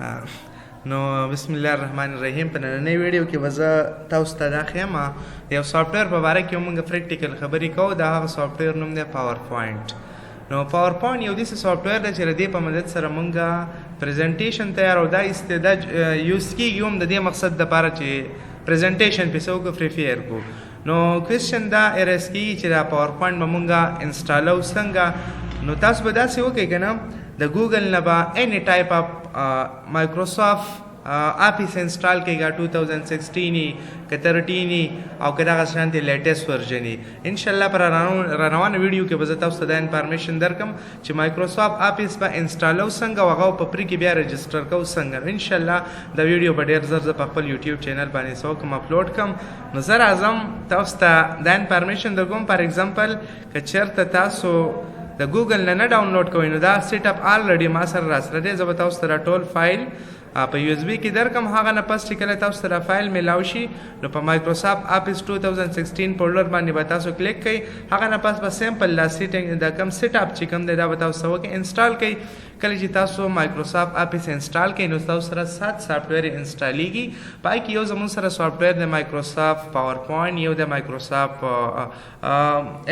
نو بسم الله الرحمن الرحیم. په نننۍ ویډیو کې به زه تاسو ته دا ښیم یو سافټویر په باره کې موږ پریکټیکل خبرې کوو. دا هغه سافټویر نوم دی PowerPoint. نو PowerPoint یو داسې سافټویر دی چې د دې په مدد سره موږ پریزنټیشن تیارو. دا استعداد یوز کېږي هم د دې مقصد دپاره چې پریزنټیشن پې څه وکړو پریفیر کړو. نو کوېسچن دا ایرز کېږي چې دا PowerPoint به موږ انسټالو څنګه. نو تاسو به داسې وکړئ که نه، د ګوګل نه به any type of مایکروسافټ آفیس انسټال کېږي 2016 که 13 او که دغه شانتې لیټیسټ ورژن یي. انشاءالله په رانوانه ویډیو کې به زه تاسو ته دا انفارمیشن درکړم چې مایکروسافټ آفیس به انسټالو څنګه او هغه په پرې کې بیا رجسټر کوو څنګه. انشاءالله دا ویډیو به ډېر زر زه په خپل یوټیوب چینل باندې څه وکړم اپلوډ کړم. نو زه راځم تاسو ته دا انفارمیشن درکوم. فار ایگزامپل که چېرته تاسو د ګوګل نه ډاونلوډ کوئ نو دا سیټ اپ آلریډي ما سره راسره دی. زه به تاسو ته ټول فایل په یو اس بي کې درکم. هغه نه پس چې کله تاسو سره فایل میلاو شي نو په مایکروسافټ آفیس 2016 فولډر باندې به تاسو کلیک کوئ. هغه نه پس به سیمپل دا سیټینګ دا کم سیټ اپ چې کوم دی دا به تاسو وکړئ انسټال کوئ. کله چې تاسو مایکروسافټ آفیس انسټال کوئ نو تاسو سره 7 سافټویر انسټالیږي. پای کې یو زموږ سره سافټویر د مایکروسافټ PowerPoint، یو د مایکروسافټ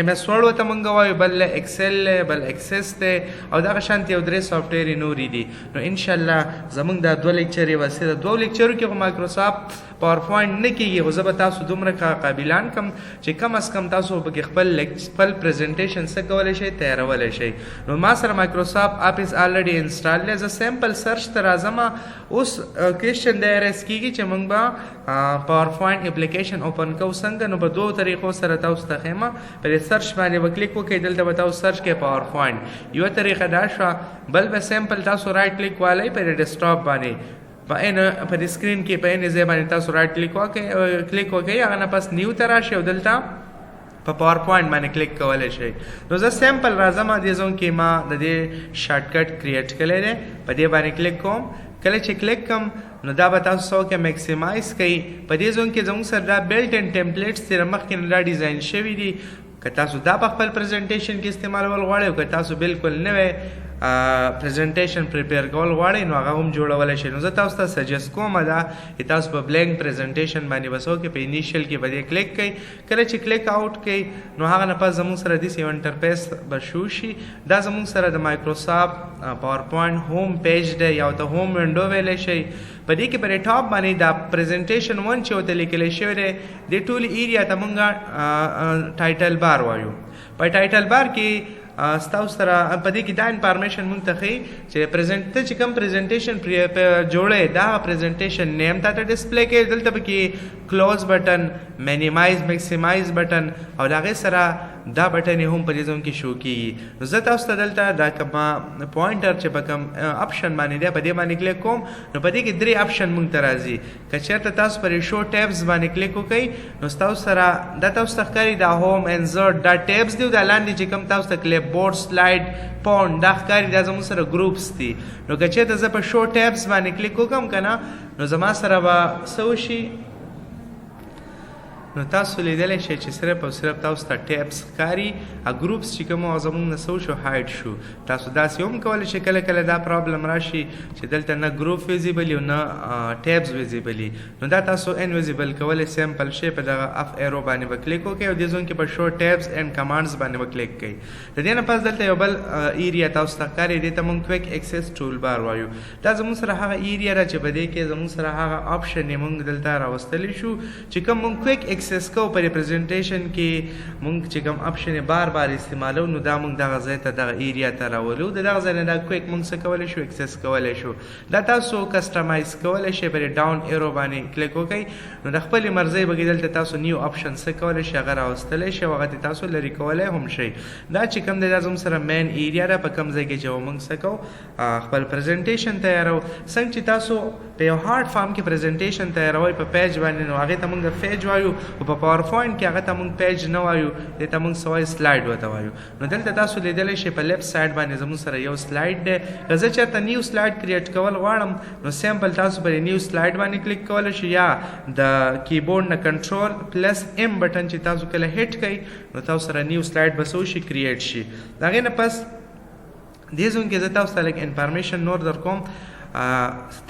MS Word ورته موږ وایو، بل ایکسل، بل ایکسس دی او دغه شانتې یو 3 سافټویر نورې دي. نو انشاءالله زموږ دا 2 لیکچرې وسې د 2 لیکچرو کې خو مایکروسافټ PowerPoint نه کېږي، خو زه به تاسو دومره قابلان کم چې کم از کم تاسو پکې خپل پریزنټیشن څه کولی شئ، تیارولی شئ. نو ما سره مایکروسافټ آفیس آلریډي انسټال دی. زه سیمپل سرچ ته راځم. اوس کوېسچن دا ایرز کېږي چې موږ به PowerPoint اپلیکیشن اوپن کوو څنګه. نو په 2 طریقو سره تاسو ته ښیم. په دې سرچ باندې به کلیک وکړئ، دلته به تاسو سرچ کړئ PowerPoint. یوه طریقه دا شوه. بل به سیمپل تاسو رایټ کلیک والی په دې ډیسکټاپ باندې په دې سکرین کې په اینې ځای باندې تاسو رایټ کلیک وکړئ. هغه نه پس نیو ته راشئ او دلته په PowerPoint باندې کلیک کولی شئ. نو زه سیمپل راځم. دې زون کې ما د دې شارټکټ کریټ کړی دی. په دې باندې کلیک کوم. کله چې کلیک کوم نو دا به تاسو څه وکړئ میکسیمایز کوئ. په دې زون کې زموږ سره دا بیلټ ان ټیمپلیټس تېره مخکې نه دا ډیزاین شوي دي. که تاسو دا په خپل پریزنټیشن کې استعمالول غواړئ او که تاسو بالکل نوی پریزنټیشن پریپیر کول غواړئ نو هغه هم جوړولی شئ. نو زه تاسو ته سجست کوم دا چې تاسو په بلینک پریزنټیشن باندې به څه وکړئ، په انیشیل کې به دې کلیک کوئ. کله چې کلیک آوټ کوئ نو هغه نه پس زموږ سره داسې یو انټرفیس به شو شي. دا زموږ سره د مایکروسافټ PowerPoint هوم پیج دی یا ورته هوم وینډو ویلی شئ. په دې کې په ټاپ باندې دا پریزنټیشن 1 چې ورته لیکلی شوی دی د ټولې ایریا ته موږ ټایټل بار وایو. په ټایټل بار کې ستاسو سره په دې کې دا انفارمیشن مونږ ته ښیي چې ته چې کوم پریزنټیشن جوړی دا پریزنټیشن نیم تا ته ډسپلی کوي. دلته پکې کلوز بټن، مینیمایز، میکسیمایز بټن او د هغې سره دا بټن هم په دې ځون کې شو کېږي. نو زه تاسو ته دلته دا کومه پوینټر چې په کوم اپشن باندې دی په دې باندې کلیک کوم. نو په دې کې 3 اپشن مونږ ته راځي. که چېرته تاسو پر شو ټیبز باندې کلیک وکړئ نو تاسو سره دا تاسو ته ښکاري دا هوم انزرټ دا ټیبز دی او دا لاندې چې کوم تاسو ته کلیپ بورډ، سلاید، فونټ دا ښکاري دا زموږ سره ګروپس دي. نو که چېرته زه په شو ټیبز باندې کلیک وکړم که نه نو زما سره به څه وشي. نو تاسو لیدلی شئ چې صرف او صرف تاسو ته ټیبس ښکاري. ګروپس چې کوم هغه زموږ نه څه وشو هایډ شو. تاسو داسې هم کولی شئ کله کله دا پرابلم راشي چې دلته نه ګروپ ویزیبل او نه ټیبس ویزیبل. نو دا تاسو انویزیبل کولی سیمپل شی په دغه اف ایرو باندې به کلیک وکړئ او دې زون کې په شو ټیبس اینډ کمانډز باندې به کلیک کوئ. د دې نه پس دلته یو بل ایریا تاسو ته ښکاري، دې ته موږ کویک ایکسس ټول بار وایو. دا زموږ سره هغه ایریا ده چې په دې کې زموږ سره هغه آپشن یې موږ دلته راوستلی شو چې کوم موږ کویک ایکسس کوو په پریزنټیشن کې موږ چې کوم آپشن یې بار بار استعمالو نو دا موږ دغه ځای ته دغه ایریا ته راولو. د دغه ځای نه دا کویک موږ څه کولی شو، ایکسس کولی شو. دا تاسو کسټمایز کولی شئ. په ډاون ایرو باندې کلیک وکړئ نو د خپلې مرضۍ به دلته تاسو نیو آپشن څه کولی شئ هغه راوستلی شئ او هغه ته تاسو لرې کولی هم شئ. دا چې کوم دی دا زموږ سره مین ایریا ده په کوم ځای کې چې موږ څه کوو خپل پریزنټیشن تیارو. څنګه چې تاسو په یو هارډ فارم کې پریزنټیشن تیاروئ په پیج باندې نو هغې ته موږ پیج وایو او په PowerPoint کې هغه ته موږ پیج نه وایو، دې ته موږ څه وایو سلاید ورته وایو. نو دلته تاسو لیدلی شئ په لیفټ سایډ باندې زموږ سره یو سلاید دی. که زه چېرته نیو سلاید کریټ کول غواړم نو سیمپل تاسو پر نیو سلاید باندې کلیک کولی شئ یا د کیبورډ نه کنټرول پلس M بټن چې تاسو کله هیټ کوئ نو تاسو سره نیو سلاید به څه وشي کریټ شي. د هغې نه پس دې زون کې زه تاسو ته لږ انفارمیشن نور در کوم.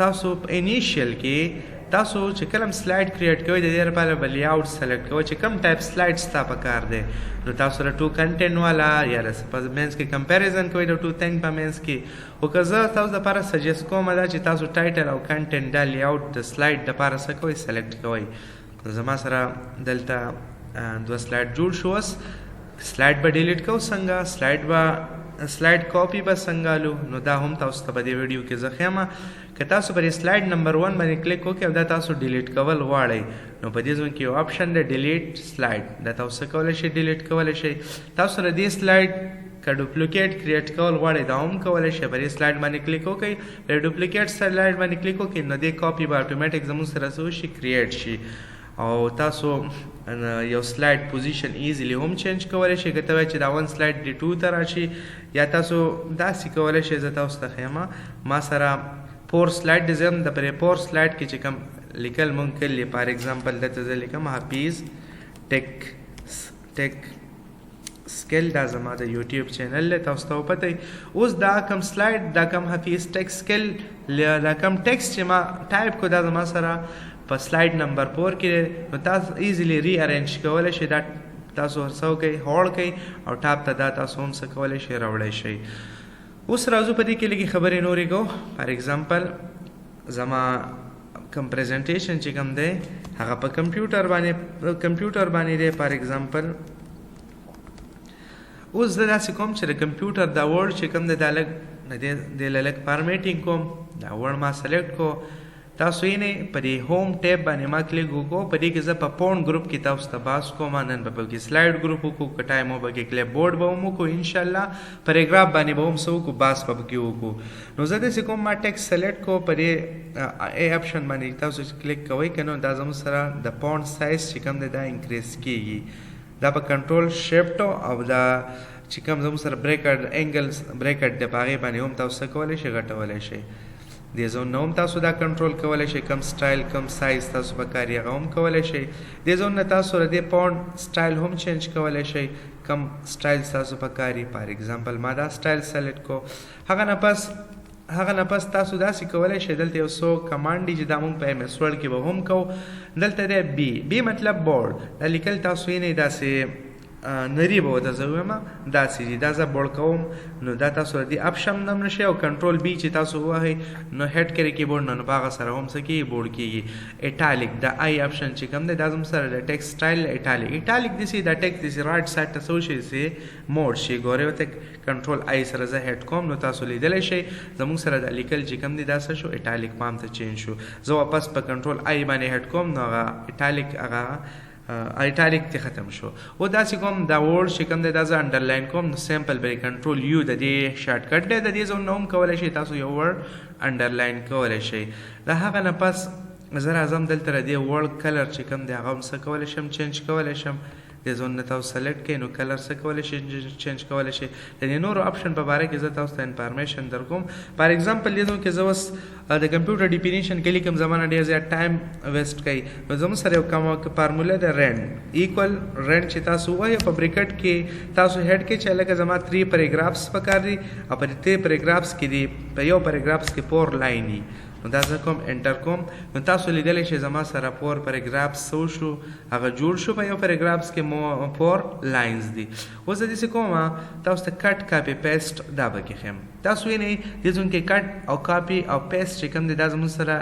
تاسو په انیشیل کې تاسو چې کلم سلایډ کریټ کوئ د دې لپاره به لیاوټ سلیکټ کوئ چې کم ټایپ سلایډ ستا په کار دی نو تاسو د ټو کنټینټ والا یا د منځ کې کمپیریزن کوئ د ټو تھنګ په منځ کې خو که زه تاسو دپاره سجیسټ کوم دا چې تاسو ټایټل او کنټینټ دا لیاوټ د سلایډ دپاره څه کوئ سلیکټ کوئ زما سره دلته 2 سلایډ جوړ شو اوس سلایډ به ډیلیټ کوو څنګه سلایډ کاپی به څنګه لو نو دا هم تاسو ته په دې ویډیو کې زه ښیم که تاسو پر سلایډ نمبر 1 باندې کلیک وکړئ او دا تاسو ډیلیټ کول غواړئ نو په دې ځای کې یو آپشن دی ډیلیټ سلایډ دا تاسو کولی شئ ډیلیټ کولی شئ تاسو د دې سلایډ که ډوپلیکیټ کریټ کول غواړئ دا هم کولی شئ پر دې سلایډ باندې کلیک وکړئ پر ډوپلیکیټ سلایډ باندې کلیک وکړئ نو دې کاپی به اتوماتیک زموږ سره څه وشي کریټ شي او تاسو یو سلایډ پوزیشن ایزیلی هم چینج کولی شئ که ته وایئ چې دا 1 سلایډ دی 2 ته راشي یا تاسو داسې کولی شئ زه تاسو ته ښیم ما سره 4 سلایډ دی زه هم د پرې 4 سلایډ کې چې کوم لیکل مونږ کړي فار ایگزامپل دلته زه لیکم حفیظ ټیک سکل دا زما د یوټیوب چینل دی تاسو ته وپته اوس دا کم سلایډ دا کم حفیظ ټیک سکل دا کم ټیکسټ چې ما ټایپ کو دا زما سره په سلایډ نمبر 4 کې نو تاسو ایزیلی ری ارینج کولی شئ دا تاسو څه وکئ هوړ کئ او ټاپ ته دا تاسو هم څه کولی شئ راوړی شئ اوس راځو په دې کې لږې خبرې نورې کوو فار ایگزامپل زما کوم پریزنټیشن چې کوم دی هغه په کمپیوټر باندې دی فار ایگزامپل اوس زه داسې کوم چې د کمپیوټر دا ورډ چې کوم دی دا لږ دې له لږ فارمیټینګ کوم دا ورډ ما سلیکټ کو تاسو یې نه په دې هوم ټیب باندې ما کلیک وکړو په دې کې زه په پونډ ګروپ کې تاسو ته باس کوم نن به کې سلایډ ګروپ وکړو که ټایم به کې کلیپ بورډ به هم وکړو انشاءالله پریګراف باندې به هم څه وکړو باس به کې وکړو نو زه داسې کوم ما ټیکس سلیکټ کو په دې ای آپشن باندې تاسو کلیک کوئ که نو دا زموږ سره د پونډ سایز چې کوم دی دا انکریز کېږي دا په کنټرول شیفټ او دا چې کوم زموږ سره بریکټ انګلز بریکټ دی په هغې باندې هم تاسو څه کولی شئ غټولی شئ دې زون نه هم تاسو دا کنټرول کولی شئ کم سټایل کم سایز تاسو په کار هغه هم کولی شئ دې زون نه تاسو د دې پونډ سټایل هم چینج کولی شئ کم سټایل تاسو په کار فار ایگزامپل ما دا سټایل سلیکټ کو هغه نه پس تاسو داسې کولی شئ دلته یو څو کمانډ دي چې دا موږ په ایم ایس ورډ کې به هم کوو دلته دی بی مطلب بورډ دا لیکل تاسو یې نه داسې نری به ورته زه ووایم داسې دي دا زه بوړ کوم نو دا تاسو د دې اپشن هم نشئ او کنټرول بی چې تاسو ووهئ نو هیډ کړئ کیبورډ نه نو په هغه سره هم څه کېږي بوړ کېږي ایټالیک دا آی اپشن چې کوم دی دا زموږ سره د ټیکسټ سټایل ایټالیک داسې دا ټیکسټ داسې رایټ سایډ ته څه وشي داسې موډ شي ګورئ ورته کنټرول آی سره زه هیډ کوم نو تاسو لیدلی شئ زموږ سره دا لیکل چې کوم دی دا څه شو ایټالیک پام ته چینج شو زه واپس په کنټرول آی باندې هیډ کوم نو هغه ایټالیک هغه ایټالیک ته ختم شو او داسې کوم دا ورډ چې کوم دی دا زه انډرلاین کوم نو سیمپل به کنټرول یو د دې شارټ کټ دی د دې زون نه هم کولی شئ تاسو یو ورډ انډرلاین کولی شئ د هغه نه پس زه راځم دلته د دې ورډ کلر چې کوم دی هغه هم څه کولی شم چینج کولی شم دې زون نه تاسو سلیکټ کړئ نو کلر څه کولی شئ چینج کولی شئ د دې نورو آپشن په باره کې زه تاسو ته انفارمیشن در کوم فار ایگزامپل دې زون کې زه اوس د کمپیوټر ډیفینیشن کې لیکم زما نه ډېر زیات ټایم ویسټ کوي نو زموږ سره یو کومه فارموله ده رینډ ایکول رینډ چې تاسو ووایئ په بریکټ کې تاسو هیډ کې چې لکه زما 3 پیراګرافس پکار دي او په 3 پیراګرافس کې دي په یو پیراګرافس کې 4 لاین دي نو دا زه کوم انټر کوم نو تاسو لیدلی شئ زما سره 4 پیراګرافس څه شو هغه جوړ شو په یو پیراګرافس کې مو 4 لاینز دي اوس زه داسې کوم تاسو ته کټ کاپي پیسټ دا به کې ښیم تاسو وینئ دې ځون کې کټ او کاپي او پیسټ چې کوم دی دا زموږ سره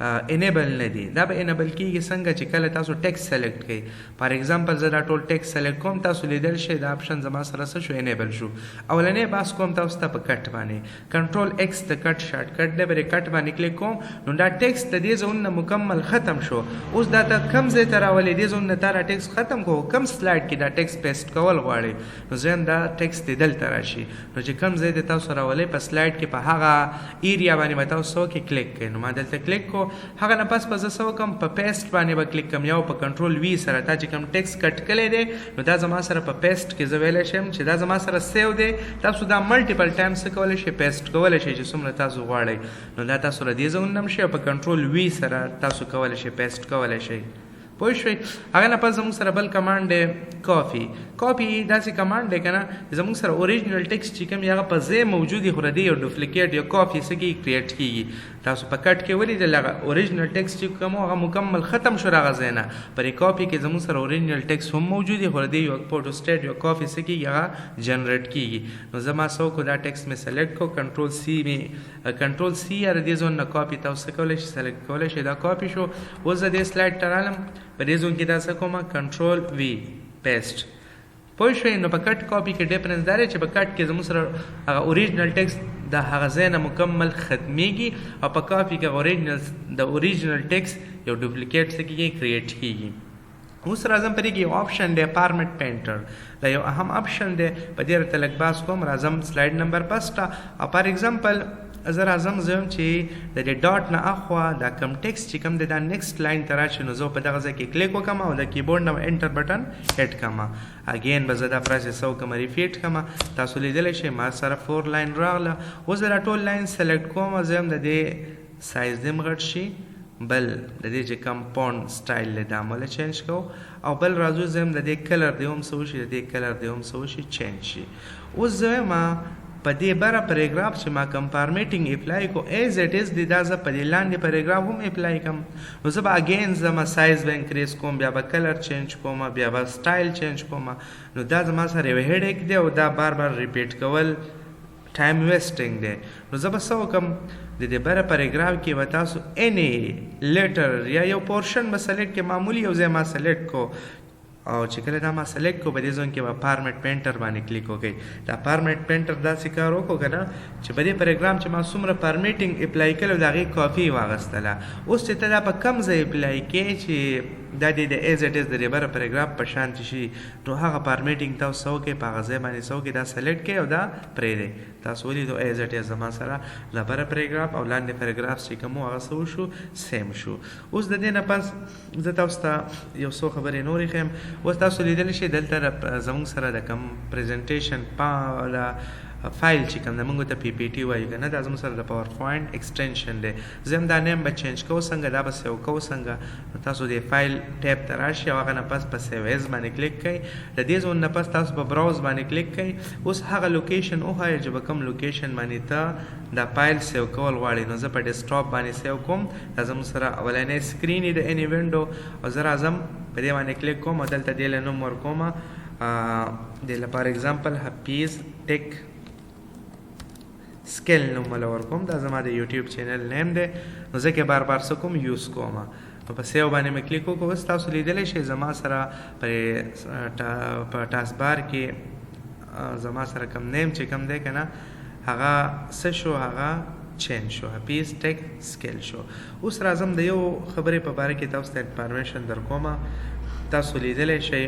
انیبل نه دي دا به انیبل کېږي څنګه چې کله تاسو ټیکس سلیکټ کړئ فار ایگزامپل زه دا ټول ټیکس سلیکټ کوم تاسو لیدل شئ دا آپشن زما سره څه شو انیبل شو اولنی باس کوم تاسو ته په کټ باندې کنټرول ایکس د کټ شارټ کټ دی برې کټ باندې کلیک کوم نو دا ټیکس د دې ځون نه مکمل ختم شو اوس دا ته کم ځای ته راولې دې ځون نه تا دا ټیکس ختم کو کم سلایډ کې دا ټیکس پیسټ کول غواړئ نو زه دا ټیکس دې دلته راشي نو چې کم ځای دې تاسو راولئ په سلایډ کې په هغه ایریا باندې به تاسو کې کلیک کړئ نو ما دلته کلیک کو هغه نه پس زه څه وکړم په پیسټ باندې به کلیک کوم یا په کنټرول وی سره تا چې کوم ټیکس کټ کړی دی نو دا زما سره په پیسټ کې زه ویلی شم چې دا زما سره سیو دی تاسو دا ملټیپل ټایم څه کولی شئ پیسټ کولی شئ چې څومره تاسو غواړئ نو دا تاسو له دې ځایونه هم شئ په کنټرول وی سره تاسو کولی شئ پیسټ کولی شئ پوه شوئ. هغه نه پس زموږ سره بل کمانډ دی کاپي. کاپي داسې کمانډ دی که نه زموږ سره اوریجنل ټیکسټ چې کوم هغه په ځای موجود وي خو د دې یو ډوپلیکیټ یا کاپي څه کېږي کریټ کېږي. تاسو په کټ کې ولیدل هغه اوریجنل ټیکسټ چې کوم هغه مکمل ختم شو هغه ځای نه. په دې کاپي کې زموږ سره اوریجنل ټیکسټ هم موجود وي خو د دې یو فوټوسټیټ یا کاپي څه کېږي هغه جنریټ کېږي. نو زه ما څه وکړو دا ټیکسټ مې سلیکټ کړو کنټرول سی یا د دې ځون نه کاپي تاسو کولی شئ سلیکټ کولی شئ دا کاپي شو. اوس زه دې سلایډ ته رالم په دې ځون کې دا څه کومه کنټرول وي پیسټ. پوه شوئ. نو په کټ کاپي کې ډیفرنس دا دی چې په کټ کې زموږ سره هغه اوریجنل ټیکسټ د هغه ځای نه مکمل ختمیږي او په کاپي کې د اوریجنل ټیکسټ یو ډوپلیکیټ څه کېږي کریټ کېږي. اوس راځم په دې کې یو آپشن دی فارمیټ پینټر. دا یو اهم آپشن دی. په دې راته لږ بحث کوم. راځم سلایډ نمبر 5 ته او فار ایگزامپل زه راځم زه یم چې د دې ډاټ نه اخوا دا کم ټیکسټ چې کوم دی دا نیکسټ لاین ته راشي نو زه په دغه ځای کې کلیک وکړم او د کیبورډ نه انټر بټن هټ کړم. اګین به زه دا پروسس وکړم ریپیټ کړم. تاسو لیدلی شئ ما سره 4 لاین راغله. اوس زه دا ټول لاین سلیکټ کوم. زه هم د دې سایز دې هم غټ شي. بل د دې چې کوم فونټ سټایل دی دا مله چینج کوو او بل راځو زه هم د دې کلر دی هم څه وشي د دې کلر دی هم څه وشي چینج شي. اوس زه وایم په دې بره پاراګراف چې ما کوم فارمیټینګ اپلای کو ایز اټ از دی دا زه په دې لاندې پاراګراف هم اپلای کوم. نو زه به اګین زما سایز به انکریز کوم بیا به کلر چینج کوم بیا به سټایل چینج کوم. نو دا زما سره یو هیډیک دی او دا بار بار ریپیټ کول ټایم ویسټینګ دی. نو زه به څه وکړم د دې بره پاراګراف کې به تاسو اني لیټر یا یو پورشن به سلیکټ کې معمولی یو ځای ما سلیکټ کو او چې کله دا ما سلیکټ کو په دې ځون کې به فارمیټ پینټر باندې کلیک وکړئ. دا فارمیټ پینټر داسې کار وکړو که نه چې په دې پاراګراف چې ما څومره فارمیټینګ اپلای کړی د هغې کاپي واخیستله. اوس چې ته دا په کم ځای اپلای کړې چې دا د ایز اټ از د دې بره پاراګراف په شان شي نو هغه فارمیټینګ تاسو څه وکړئ په هغه ځای باندې څه وکړئ دا سلیکټ کړئ او دا پرېږدئ. تاسو ولیدو ایز اټ از زما سره د بره پاراګراف او لاندې پاراګراف چې کوم هغه څه وشو سیم شو. اوس د دې نه پس زه تاسو ته یو څو خبرې نورې ښیم. اوس تاسو لیدلی شئ دلته زموږ سره د کوم پریزنټیشن فایل چې کوم د موږ ته پی پی ټي وایو که نه دا زموږ سره د پاور پوینټ ایکسټینشن دی. زه هم دا نیم به چینج کوو څنګه دا به سیو کوو څنګه. نو تاسو د فایل ټیب ته راشئ او هغه نه پس په سیو ایز باندې کلیک کوئ. د دې ځون نه پس تاسو په براوز باندې کلیک کوئ. اوس هغه لوکیشن وښایه چې به کوم لوکیشن باندې ته دا فایل سیو کول غواړئ. نو زه په ډیسکټاپ باندې سیو کوم. دا زموږ سره اولنی سکرین دی د اني وینډو او زه راځم په دې باندې کلیک کوم او دلته دې له نوم ورکوم دې له فار ایگزامپل هپیز ټیک سکیل نوم ولا ورکوم. دا زما د یوټیوب چینل نیم دی. نو زه کې بار بار څه کوم یوز کوم. نو په سیو باندې مې کلیک وکړو. اوس تاسو لیدلی شئ زما سره په ټاسک بار کې زما سره کوم نیم چې کوم دی که نه هغه څه شو هغه چینج شو هپیز ټیک سکیل شو. اوس راځم د یو خبرې په باره کې تاسو ته انفارمیشن در کومه. تاسو لیدلی شئ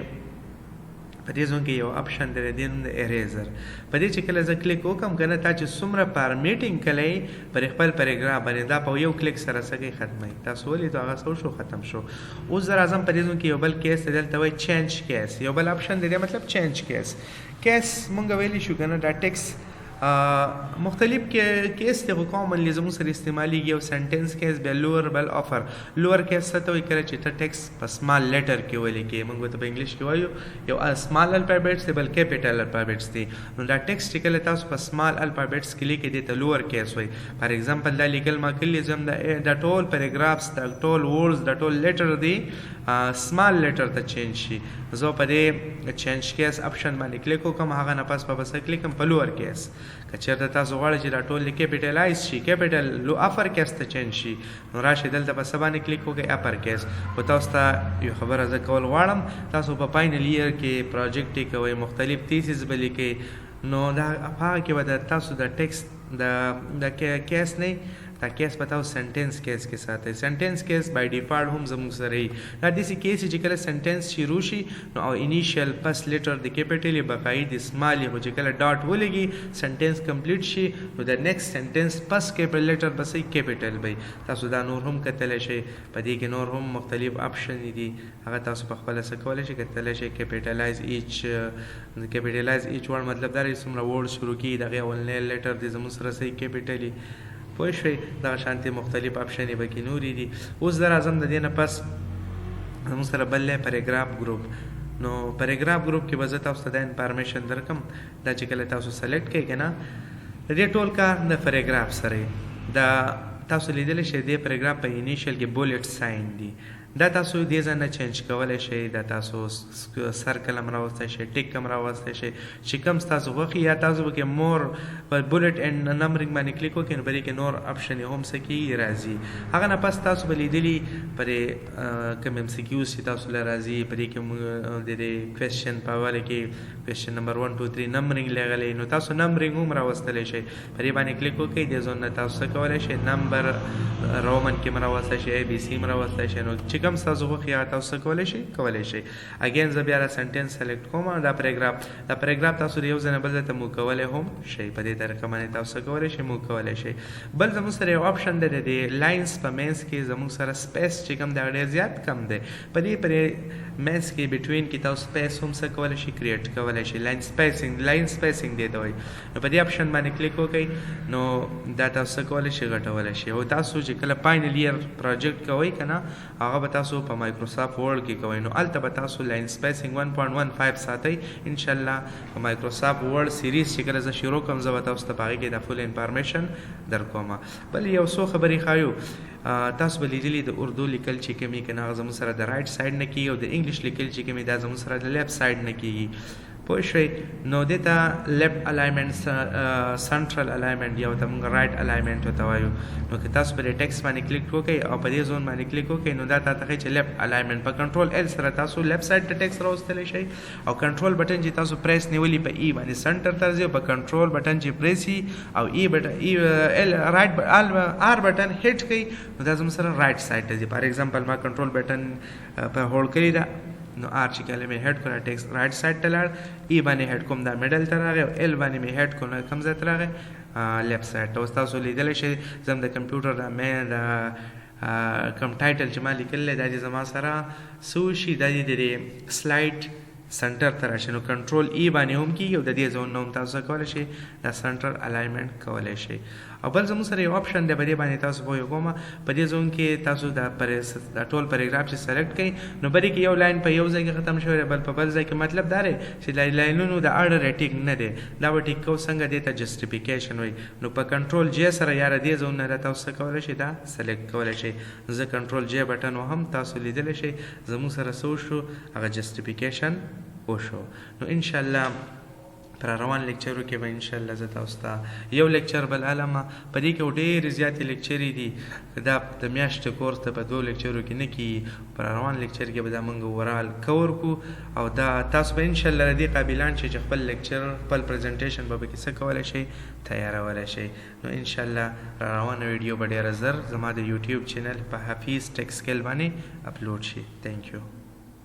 په دې ځون کې یو آپشن دی د دې نوم د اریزر. په دې چې کله زه کلیک وکړم که نه تا چې څومره فارمیټینګ کلی پر خپل پاراګراف باندې دا په یو کلیک سره څه کوي ختموي. تاسو ولیدو هغه څه وشو ختم شو. اوس زه راځم په دې ځون کې یو بل کیس دی دلته وایي چینج کیس. یو بل آپشن دی مطلب چینج کیس. کیس مونږ ویلی شو که نه دا ټیکس مختلف کیس ته کامنلی زموږ سره استعمالیږي. یو سنټنس کیس بیا لور بل افر. لور کیس څه ته وایي کله چې ته ټیکس په سمال لیټر کې ولیکې. موږ ورته په انګلیش کې وایو یو سمال الفابیټس دی بل کیپیټل الفابیټس دی. نو دا ټیکس چې کله تاسو په سمال الفابیټس کې لیکئ دې ته لور کیس وایي. فار ایگزامپل دا لیکل ما کړي زم دا ټول پیراګرافس دا ټول ورډز دا ټول لیټر دی سمال لیټر ته چینج شي. زه په دې چینج کیس آپشن باندې کلیک وکړم. هغه نه پس په بس کلیک کوم په لور کیس. که چېرته تاسو غواړئ چې دا ټول کیپیټلایز شي کیپیټل لو افر کیس ته چینج شي نو راشئ دلته په څه باندې کلیک وکړئ اپر کیس. خو تاسو ته یو خبره زه کول غواړم تاسو په فاینل ایئر کې پروجیکټ یې کوئ مختلف تیسیس به لیکئ نو دا هغه کې به د تاسو د ټیکسټ د کیس نه دا کیس په تاسو سنټنس کیس کې ساتئ. سنټنس کیس بای ډیفالټ هم زموږ سره وي. دا داسې کیس چې کله سنټنس شروع شي نو او انیشیل فست لیټر د کیپیټل بقایي د سمال خو چې کله ډاټ ولګي سنټنس کمپلیټ شي نو د نیکسټ سنټنس فست کیپیټل لیټر بس کیپیټل وي. تاسو دا نور هم کتلی شئ. په دې کې نور هم مختلف آپشن دي هغه تاسو په خپله څه کولی شئ کتلی شئ. کیپیټلایز ایچ ورډ مطلب دا دی څومره ورډ شروع کړي د هغې اولنی لیټر دی زموږ سره صحیح کیپیټل پوه شئ. دغه شانتې مختلف آپشنې پکې نورې دي. اوس زه راځم د دې نه پس زموږ سره بل دی پیراګراف ګروپ. نو پیراګراف ګروپ کې به زه تاسو ته دا انفارمیشن درکم، دا چې کله تاسو سلیکټ کړئ که نه د دې ټول کار د پیراګراف سره دا تاسو لیدلی شئ. دې پیراګراف په انیشل کې بولټ ساین دي، دا تاسو دې ځای نه چینج کولی شئ. دا تاسو سرکل هم راوستی شئ، ټیک هم راوستی شئ، چې کوم ستاسو خوښي. یا تاسو پکې مور په بولټ اینډ نمبرینګ باندې کلیک وکړئ نو په دې کې نور آپشن یې هم څه کېږي راځي. هغه نه پس تاسو به لیدلي پرې کوم ایم سی کیوز چې تاسو له راځي په دې کې د دې کوېسچن په حواله کې کوېسچن نمبر 1 2 3 نمبرینګ لغلی، نو تاسو نمبرینګ هم راوستلی شئ. په دې باندې کلیک وکړئ، دې ځون نه تاسو څه کولی شئ نمبر رومن کې هم راوستی شئ، ای بي سی هم راوستی شئ. نو چې کوم ستاسو خوښي هغه تاسو څه کولی شئ کولی شئ. اګین زه بیا را سنټینس سلیکټ کوم. دا پیراګراف تاسو د یو ځای نه بل ځای ته موو کولی هم شئ. په دې طریقه باندې تاسو څه کولی شئ موو کولی شئ. بل زموږ سره یو آپشن دی د لاینس په منځ کې زموږ سره سپیس چې کوم دی هغه ډېر زیات کم دی. په دې منځ کې بټوین کې تاسو سپیس هم څه کولی شئ کریټ کولی شئ. لاین سپیسینګ دی ته وایي. نو په دې آپشن باندې کلیک وکړئ نو دا تاسو څه کولی شئ غټولی شئ. او تاسو چې کله فاینل ایئر پروجیکټ کوئ که نه هغه به تاسو په مایکروسافټ ورډ کې کوئ نو هلته به تاسو لاین سپیسینګ 1.15 ساتئ. انشاءالله په مایکروسافټ ورډ سیریز چې کله زه شروع کوم زه به تاسو ته په هغې کې د فول انفارمیشن درکوم. بل یو څو خبرې ښایو. تاسو به لیدلي د اردو لیکل چې کوم که نه هغه زموږ سره د رایټ سایډ نه کېږي او د انګلیش لیکل چې کوم دا زموږ سره د لیفټ سایډ نه کېږي. پوه شئ. نو دې ته لیفټ الاینمنټ سنټرل الاینمنټ یا ورته موږ رایټ الاینمنټ ورته وایو. نو که تاسو په دې ټیکسټ باندې کلیک وکړئ او په دې زون باندې کلیک وکړئ نو دا تاته ښایي چې لیفټ الاینمنټ. په کنټرول ایل سره تاسو لیفټ سایډ ته ټیکسټ راوستلی شئ او کنټرول بټن چې تاسو پریس نیولي په ای باندې سنټر ته ځي او په کنټرول بټن چې پریس وي او ای آر بټن هیټ کړئ نو دا زموږ سره رایټ سایډ ته ځي. فار ایگزامپل ما کنټرول بټن په هولډ کړی ده نو آر چې کله مې هیډ کړه ټیکسټ رایټ سایډ ته لاړ، ای باندې هیډ کوم دا میډل ته راغی او ایل باندې مې هیډ کوم کوم ځای ته راغی لیفټ سایډ ته. اوس تاسو لیدلی شئ زه هم د کمپیوټر د کوم ټایټل چې ما لیکلی دا چې زما سره څه وشي دا د سلایډ سنټر ته راشي نو کنټرول ای باندې هم کېږي او د دې زون نه هم تاسو کولی شئ دا سنټر الاینمنټ کولی شئ. او بل زموږ سره یو آپشن دی په دې باندې تاسو پوه کوم په دې زون کې تاسو دا ټول پیراګراف چې سلیکټ کړئ نو بلې کې یو لاین په یو ځای کې ختم شوی دی بل په بل ځای کې. مطلب دا دی چې لاینونو د اړه ټیک نه دی دا به ټیک کوو څنګه دې ته جسټیفیکیشن وایي. نو په کنټرول جے سره یاره دې زون نه تاسو څه کولی شئ دا سلیکټ کولی شئ. زه کنټرول جے بټن وهم تاسو لیدلی شئ زموږ سره څه وشو هغه جسټیفیکیشن وشو. نو انشاءالله پر روان لیکچرو کې به انشاءالله زه تاسو ته یو لیکچر بل علمه په دې کې ډېرې زیاتې لیکچرې دي دا د میاشتې کورس ته په 2 لیکچرو کې نه کېږي. پر روان لیکچر کې به دا موږ اورال کور کړو او دا تاسو به انشاءالله د دې قابلان شئ چې خپل لیکچر خپل پریزنټیشن به پکې څه کولی شئ تیارولی شئ. نو انشاءالله روانه ویډیو به ډېره زر زما د یوټیوب چینل په حفیظ ټیک سکیل باندې اپلوډ شي. تھینک یو.